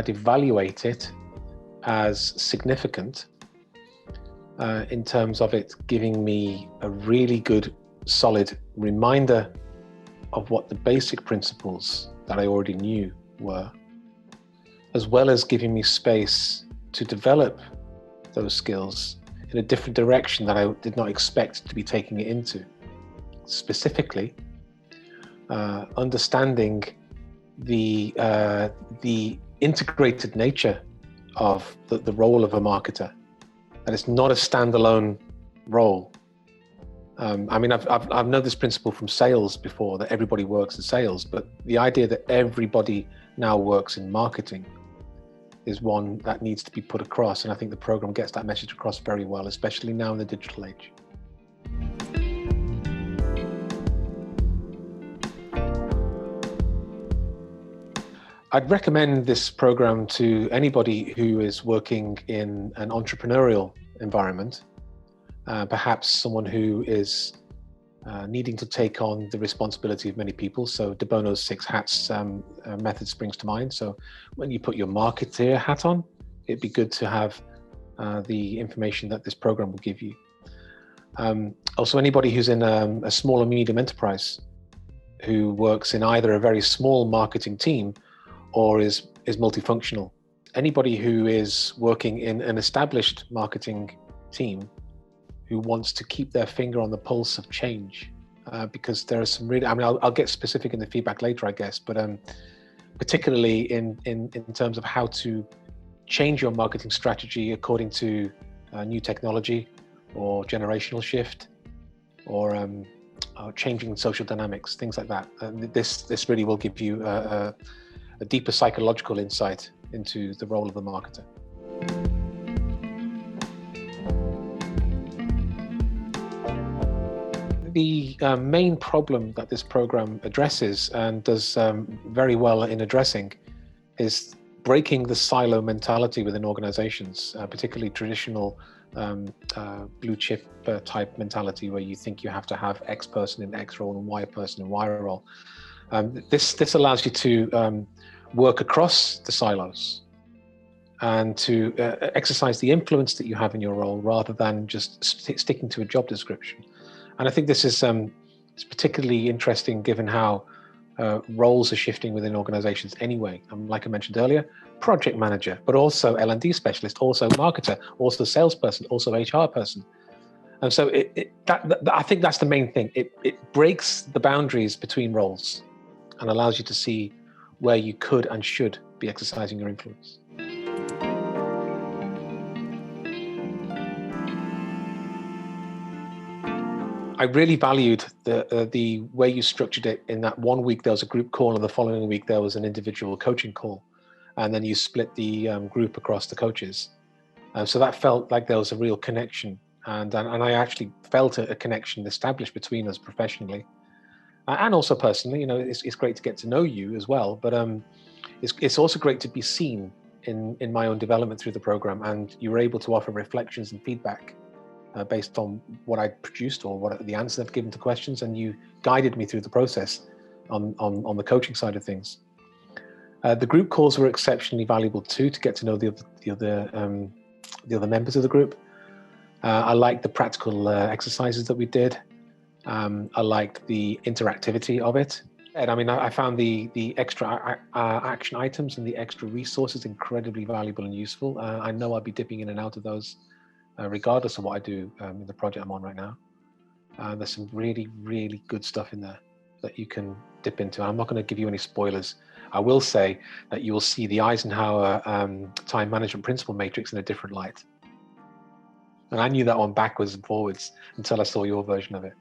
I'd evaluate it as significant in terms of it giving me a really good, solid reminder of what the basic principles that I already knew were, as well as giving me space to develop those skills in a different direction that I did not expect to be taking it into. Specifically, understanding the integrated nature of the role of a marketer, that it's not a standalone role. I mean, I've known this principle from sales before, that everybody works in sales, but the idea that everybody now works in marketing is one that needs to be put across, and I think the program gets that message across very well, especially now in the digital age. I'd recommend this program to anybody who is working in an entrepreneurial environment, perhaps someone who is needing to take on the responsibility of many people. So De Bono's 6 hats method springs to mind. So when you put your marketeer hat on, it'd be good to have the information that this program will give you. Also, anybody who's in a small or medium enterprise who works in either a very small marketing team or is multifunctional. Anybody who is working in an established marketing team who wants to keep their finger on the pulse of change, because there are some really, I mean, I'll get specific in the feedback later, I guess, but particularly in terms of how to change your marketing strategy according to new technology or generational shift or changing social dynamics, things like that. This really will give you a deeper psychological insight into the role of the marketer. The main problem that this program addresses and does very well in addressing is breaking the silo mentality within organizations, particularly traditional blue chip type mentality where you think you have to have X person in X role and Y person in Y role. This allows you to work across the silos and to exercise the influence that you have in your role rather than just sticking to a job description. And I think this is it's particularly interesting given how roles are shifting within organizations anyway. Like I mentioned earlier, project manager, but also L&D specialist, also marketer, also salesperson, also HR person. And so I think that's the main thing. It breaks the boundaries between roles and allows you to see where you could and should be exercising your influence. I really valued the way you structured it, in that 1 week there was a group call and the following week there was an individual coaching call. And then you split the group across the coaches. So that felt like there was a real connection. And I actually felt a connection established between us professionally. And also personally, you know, it's great to get to know you as well. But it's also great to be seen in my own development through the program. And you were able to offer reflections and feedback based on what I produced or what the answers I've given to questions, and you guided me through the process on the coaching side of things. The group calls were exceptionally valuable too, to get to know the other members of the group. I liked the practical exercises that we did. I liked the interactivity of it. And I mean, I found the extra action items and the extra resources incredibly valuable and useful. I know I'll be dipping in and out of those regardless of what I do in the project I'm on right now. There's some really, really good stuff in there that you can dip into. I'm not going to give you any spoilers. I will say that you will see the Eisenhower time management principle matrix in a different light. And I knew that one backwards and forwards until I saw your version of it.